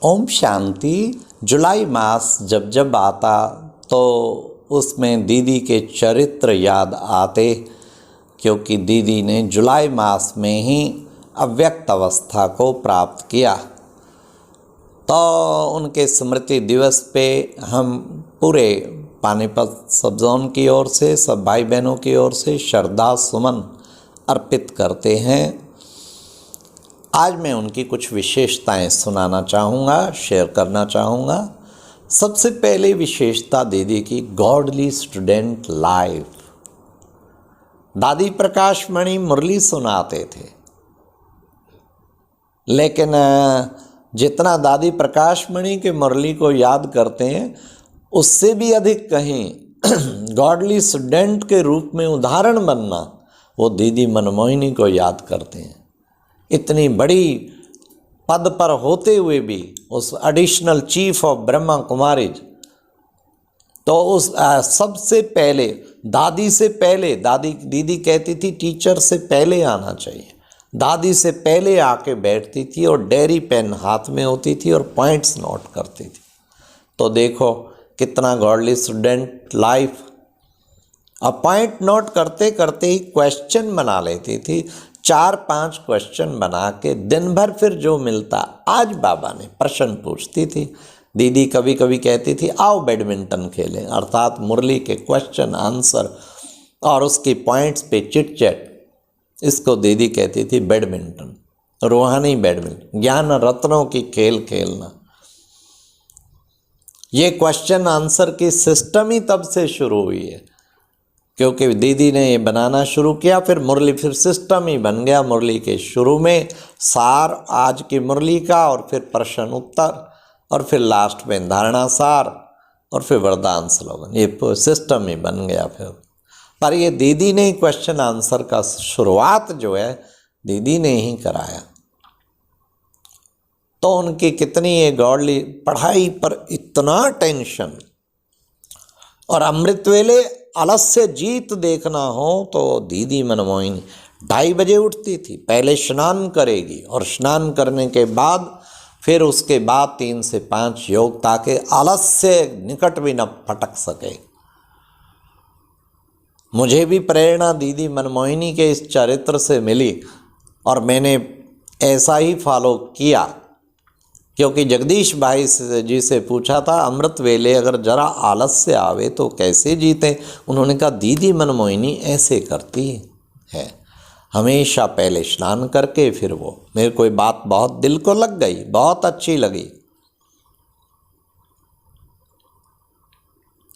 ओम शांति। जुलाई मास जब जब आता तो उसमें दीदी के चरित्र याद आते, क्योंकि दीदी ने जुलाई मास में ही अव्यक्त अवस्था को प्राप्त किया। तो उनके स्मृति दिवस पे हम पूरे पानीपत सब जोन की ओर से, सब भाई बहनों की ओर से श्रद्धा सुमन अर्पित करते हैं। आज मैं उनकी कुछ विशेषताएं सुनाना चाहूँगा, शेयर करना चाहूँगा। सबसे पहले विशेषता दीदी की गॉडली स्टूडेंट लाइफ। दादी प्रकाश मणि मुरली सुनाते थे, लेकिन जितना दादी प्रकाश मणि के मुरली को याद करते हैं उससे भी अधिक कहीं गॉडली स्टूडेंट के रूप में उदाहरण बनना वो दीदी मनमोहिनी को याद करते हैं। इतनी बड़ी पद पर होते हुए भी उस additional chief of Brahma Kumaris, तो उस सबसे पहले दादी से पहले, दीदी कहती थी टीचर से पहले आना चाहिए। दादी से पहले आके बैठती थी और डायरी पेन हाथ में होती थी और पॉइंट्स नोट करती थी। तो देखो कितना गॉडली स्टूडेंट लाइफ। अब पॉइंट नोट करते करते ही क्वेश्चन बना लेती थी, 4-5 क्वेश्चन बना के दिन भर फिर जो मिलता आज बाबा ने प्रश्न पूछती थी। दीदी कभी कभी कहती थी आओ बैडमिंटन खेलें, अर्थात मुरली के क्वेश्चन आंसर और उसकी पॉइंट्स पे चिट चैट, इसको दीदी कहती थी बैडमिंटन, रूहानी बैडमिंटन, ज्ञान रत्नों की खेल खेलना। ये क्वेश्चन आंसर की सिस्टम ही तब से शुरू हुई है, क्योंकि दीदी ने ये बनाना शुरू किया। फिर मुरली फिर सिस्टम ही बन गया। मुरली के शुरू में सार आज की मुरली का, और फिर प्रश्न उत्तर, और फिर लास्ट में धारणा सार, और फिर वरदान स्लोगन। ये सिस्टम ही बन गया फिर। पर ये दीदी ने क्वेश्चन आंसर का शुरुआत जो है दीदी ने ही कराया। तो उनकी कितनी ये गॉडली, पढ़ाई पर इतना टेंशन, और अमृत वेले आलस्य जीत देखना हो तो दीदी मनमोहिनी 2:30 बजे उठती थी। पहले स्नान करेगी और स्नान करने के बाद फिर उसके बाद 3 से 5 योग, ताकि आलस्य निकट भी न फटक सके। मुझे भी प्रेरणा दीदी मनमोहिनी के इस चरित्र से मिली और मैंने ऐसा ही फॉलो किया, क्योंकि जगदीश भाई जी से पूछा था अमृत वेले अगर जरा आलस्य आवे तो कैसे जीते। उन्होंने कहा दीदी मनमोहिनी ऐसे करती है, हमेशा पहले स्नान करके फिर वो। मेरे को बात बहुत दिल को लग गई, बहुत अच्छी लगी।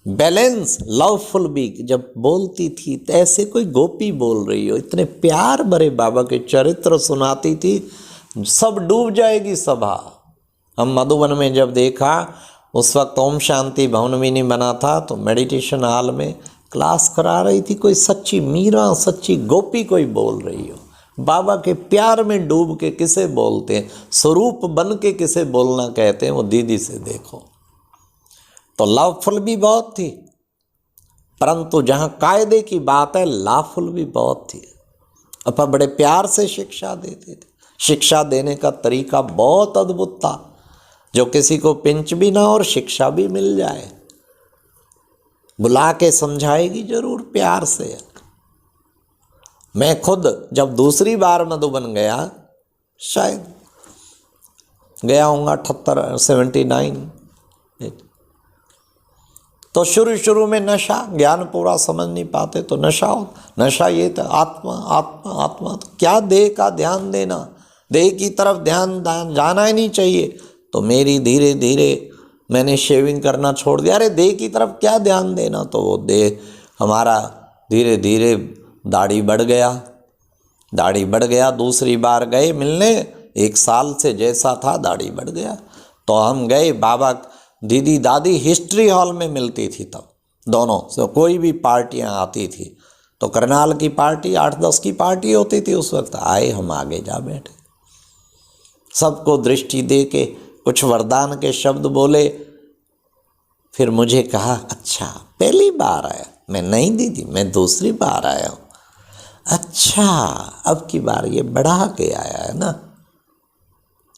बैलेंस लवफुल भी जब बोलती थी तो ऐसे कोई गोपी बोल रही हो, इतने प्यार भरे बाबा के चरित्र सुनाती थी, सब डूब जाएगी सभा। हम मधुबन में जब देखा उस वक्त ओम शांति भवन भी नहीं बना था, तो मेडिटेशन हॉल में क्लास करा रही थी, कोई सच्ची मीरा, सच्ची गोपी कोई बोल रही हो। बाबा के प्यार में डूब के किसे बोलते हैं, स्वरूप बन के किसे बोलना कहते हैं, वो दीदी से देखो। तो लवफुल भी बहुत थी, परंतु जहाँ कायदे की बात है लाफुल भी बहुत थी। अपा बड़े प्यार से शिक्षा देते थे। शिक्षा देने का तरीका बहुत अद्भुत था, जो किसी को पिंच भी ना और शिक्षा भी मिल जाए। बुला के समझाएगी जरूर प्यार से। मैं खुद जब दूसरी बार मधुबन गया, शायद गया हूँगा 78-79, तो शुरू में नशा, ज्ञान पूरा समझ नहीं पाते तो नशा ये था, आत्मा आत्मा आत्मा। तो क्या देह का ध्यान देना, देह की तरफ ध्यान जाना ही नहीं चाहिए। तो मेरी धीरे धीरे मैंने शेविंग करना छोड़ दिया। अरे देह की तरफ क्या ध्यान देना, तो वो देह हमारा धीरे धीरे दाढ़ी बढ़ गया। दूसरी बार गए मिलने, 1 साल से जैसा था दाढ़ी बढ़ गया। तो हम गए, बाबा दीदी दादी हिस्ट्री हॉल में मिलती थी तब दोनों से। कोई भी पार्टियां आती थी तो करनाल की पार्टी 8-10 की पार्टी होती थी उस वक्त, आए हम आगे जा बैठे, सबको दृष्टि दे के कुछ वरदान के शब्द बोले। फिर मुझे कहा अच्छा पहली बार आया? मैं नहीं दीदी मैं दूसरी बार आया हूँ। अच्छा अब की बार ये बढ़ा के आया है ना।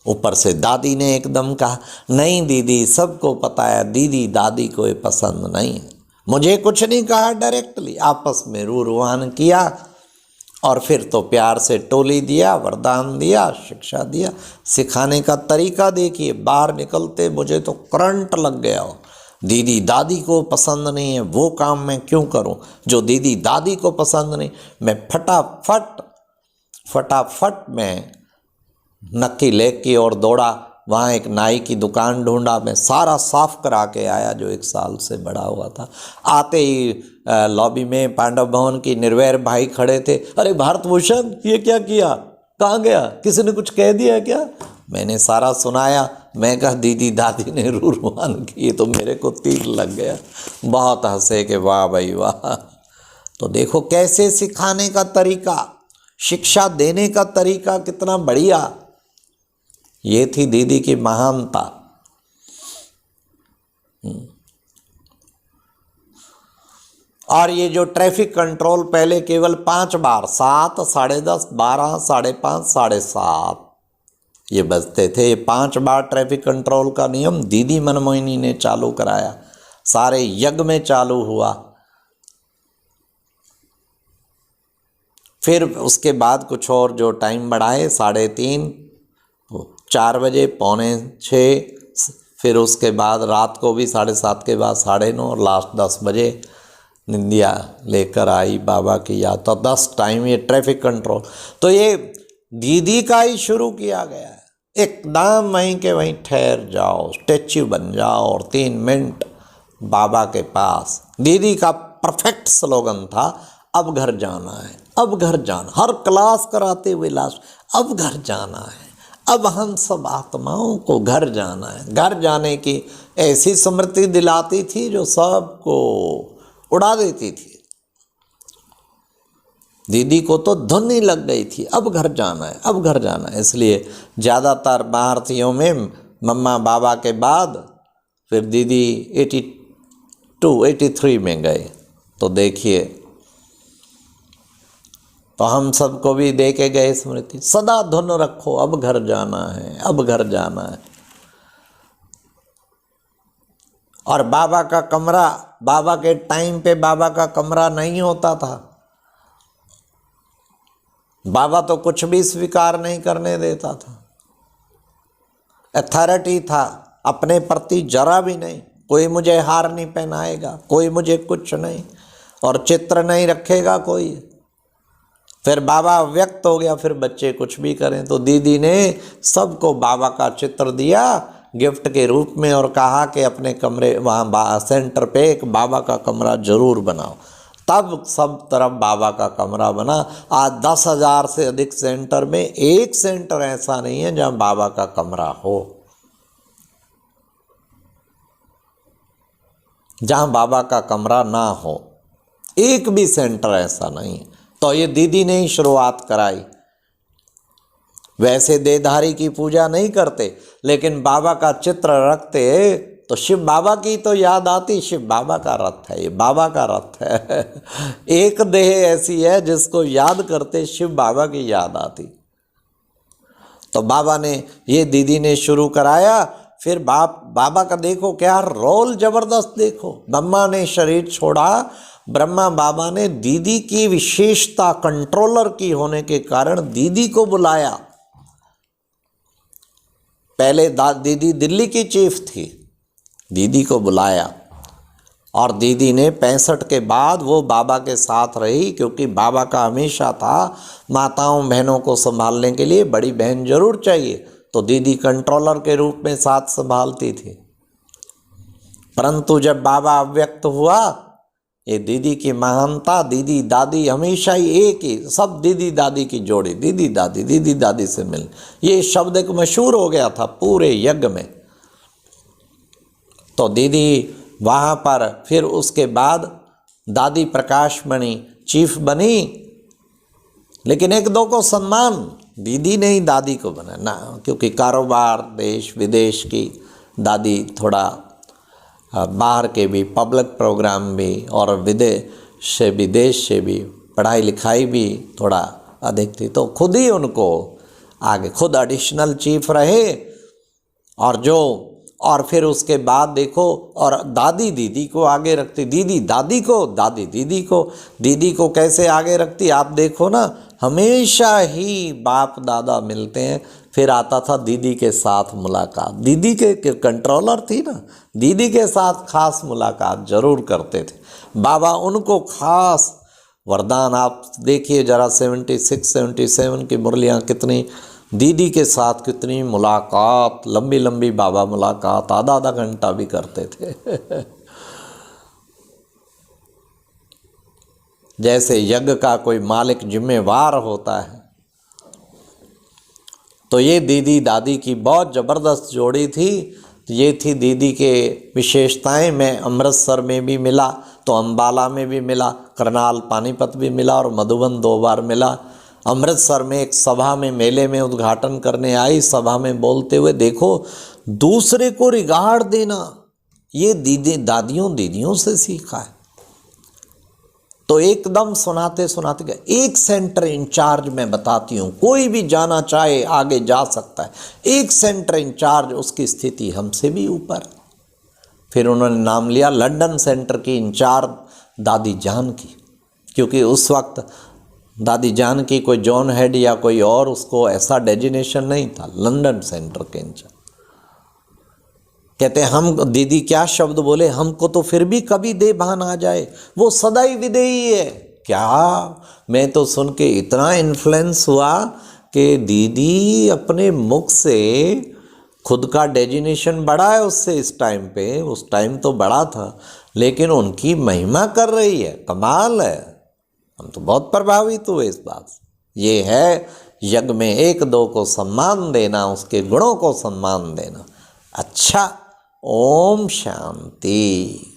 ऊपर से दादी ने एकदम कहा, नहीं दीदी, सबको पता है दीदी दादी को ये पसंद नहीं है। मुझे कुछ नहीं कहा डायरेक्टली, आपस में रूरुहान किया और फिर तो प्यार से टोली दिया, वरदान दिया, शिक्षा दिया। सिखाने का तरीका देखिए, बाहर निकलते मुझे तो करंट लग गया हो। दीदी दादी को पसंद नहीं है वो काम मैं क्यों करूं जो दीदी दादी को पसंद नहीं। मैं फटाफट मैं नक्की लेक की ओर दौड़ा, वहाँ एक नाई की दुकान ढूंढा, मैं सारा साफ करा के आया जो 1 साल से बड़ा हुआ था। आते ही लॉबी में पांडव भवन की निर्वैर भाई खड़े थे। अरे भारतभूषण, ये क्या किया, कहाँ गया, किसी ने कुछ कह दिया क्या? मैंने सारा सुनाया। मैं कहा दीदी दादी ने रूरवान की, तो मेरे को तीर लग गया। बहुत हंसे कि वाह भाई वाह। तो देखो कैसे सिखाने का तरीका, शिक्षा देने का तरीका कितना बढ़िया। ये थी दीदी की महानता। और ये जो ट्रैफिक कंट्रोल पहले केवल 5 बार, 7, 10:30, 12, 5:30, 7:30 ये बजते थे। ये 5 बार ट्रैफिक कंट्रोल का नियम दीदी मनमोहिनी ने चालू कराया, सारे यज्ञ में चालू हुआ। फिर उसके बाद कुछ और जो टाइम बढ़ाए, 3:30, 4 बजे, 5:45, फिर उसके बाद रात को भी 7:30 के बाद 9:30 और लास्ट 10 बजे निंदिया लेकर आई बाबा की याद। तो 10 टाइम ये ट्रैफिक कंट्रोल तो ये दीदी का ही शुरू किया गया है। एकदम वहीं के वहीं ठहर जाओ, स्टैच्यू बन जाओ और 3 मिनट बाबा के पास। दीदी का परफेक्ट स्लोगन था, अब घर जाना है, अब घर जाना। हर क्लास कराते हुए लास्ट, अब घर जाना है, अब हम सब आत्माओं को घर जाना है। घर जाने की ऐसी स्मृति दिलाती थी जो सबको उड़ा देती थी। दीदी को तो धुन ही लग गई थी, अब घर जाना है, अब घर जाना है। इसलिए ज़्यादातर भारतीयों में मम्मा बाबा के बाद फिर दीदी 82, 83 में गए। तो देखिए, तो हम सबको भी दे के गए स्मृति, सदा धुन रखो, अब घर जाना है, अब घर जाना है। और बाबा का कमरा, बाबा के टाइम पे बाबा का कमरा नहीं होता था। बाबा तो कुछ भी स्वीकार नहीं करने देता था। अथॉरिटी था अपने प्रति जरा भी नहीं। कोई मुझे हार नहीं पहनाएगा, कोई मुझे कुछ नहीं, और चित्र नहीं रखेगा कोई। फिर बाबा व्यक्त हो गया, फिर बच्चे कुछ भी करें। तो दीदी ने सबको बाबा का चित्र दिया गिफ्ट के रूप में और कहा कि अपने कमरे वहाँ सेंटर पे एक बाबा का कमरा जरूर बनाओ। तब सब तरफ बाबा का कमरा बना। आज 10,000 से अधिक सेंटर में एक सेंटर ऐसा नहीं है जहाँ बाबा का कमरा हो, जहाँ बाबा का कमरा ना हो। एक भी सेंटर ऐसा नहीं है। तो ये दीदी ने ही शुरुआत कराई। वैसे देहधारी की पूजा नहीं करते, लेकिन बाबा का चित्र रखते तो शिव बाबा की तो याद आती। शिव बाबा का रथ है, ये बाबा का रथ है। एक देह ऐसी है जिसको याद करते शिव बाबा की याद आती। तो बाबा ने, ये दीदी ने शुरू कराया। फिर बाबा का देखो क्या रोल जबरदस्त। देखो, ब्रह्मा ने शरीर छोड़ा, ब्रह्मा बाबा ने दीदी की विशेषता कंट्रोलर की होने के कारण दीदी को बुलाया। पहले दीदी दिल्ली की चीफ थी, दीदी को बुलाया और दीदी ने 65 के बाद वो बाबा के साथ रही, क्योंकि बाबा का हमेशा था माताओं बहनों को संभालने के लिए बड़ी बहन जरूर चाहिए। तो दीदी कंट्रोलर के रूप में साथ संभालती थी। परंतु जब बाबा अव्यक्त हुआ, ये दीदी की महानता, दीदी दादी हमेशा ही एक ही, सब दीदी दादी की जोड़ी, दीदी दादी से मिल, ये शब्द एक मशहूर हो गया था पूरे यज्ञ में। तो दीदी वहाँ पर, फिर उसके बाद दादी प्रकाशमणि चीफ बनी, लेकिन 1-2 को सम्मान दीदी ने ही दादी को बना ना, क्योंकि कारोबार देश विदेश की दादी, थोड़ा बाहर के भी पब्लिक प्रोग्राम भी और विदेश से भी पढ़ाई लिखाई भी थोड़ा अधिक थी। तो खुद ही उनको आगे खुद एडिशनल चीफ रहे और फिर उसके बाद देखो, और दादी दीदी को आगे रखती, दीदी दादी को, दादी दीदी को कैसे आगे रखती आप देखो ना। हमेशा ही बाप दादा मिलते हैं, फिर आता था दीदी के साथ मुलाकात, दीदी के कंट्रोलर थी ना, दीदी के साथ खास मुलाकात जरूर करते थे बाबा। उनको खास वरदान आप देखिए जरा, 76-77 की मुरलियाँ कितनी, दीदी के साथ कितनी मुलाकात, लंबी लंबी बाबा मुलाकात आधा घंटा भी करते थे। जैसे यज्ञ का कोई मालिक जिम्मेवार होता है, तो ये दीदी दादी की बहुत ज़बरदस्त जोड़ी थी। ये थी दीदी के विशेषताएं। मैं अमृतसर में भी मिला, तो अम्बाला में भी मिला, करनाल पानीपत भी मिला और मधुबन 2 बार मिला। अमृतसर में एक सभा में, मेले में उद्घाटन करने आई, सभा में बोलते हुए देखो दूसरे को रिगार्ड देना, ये दीदियों से सीखा है। तो एकदम सुनाते सुनाते गए। एक सेंटर इंचार्ज मैं बताती हूँ, कोई भी जाना चाहे आगे जा सकता है। एक सेंटर इंचार्ज, उसकी स्थिति हमसे भी ऊपर। फिर उन्होंने नाम लिया लंदन सेंटर की इंचार्ज दादी जान की, क्योंकि उस वक्त दादी जान की कोई जॉन हेड या कोई और उसको ऐसा डेजिनेशन नहीं था, लंदन सेंटर के इंचार्ज। कहते हम, दीदी क्या शब्द बोले, हमको तो फिर भी कभी दे भान आ जाए, वो सदाई विदेही है। क्या, मैं तो सुन के इतना इन्फ्लुएंस हुआ कि दीदी अपने मुख से खुद का डेजिनेशन बढ़ा है उससे, इस टाइम पे, उस टाइम तो बड़ा था, लेकिन उनकी महिमा कर रही है। कमाल है, हम तो बहुत प्रभावित हुए इस बात से। ये है यज्ञ में 1-2 को सम्मान देना, उसके गुणों को सम्मान देना। अच्छा, ओम शांति।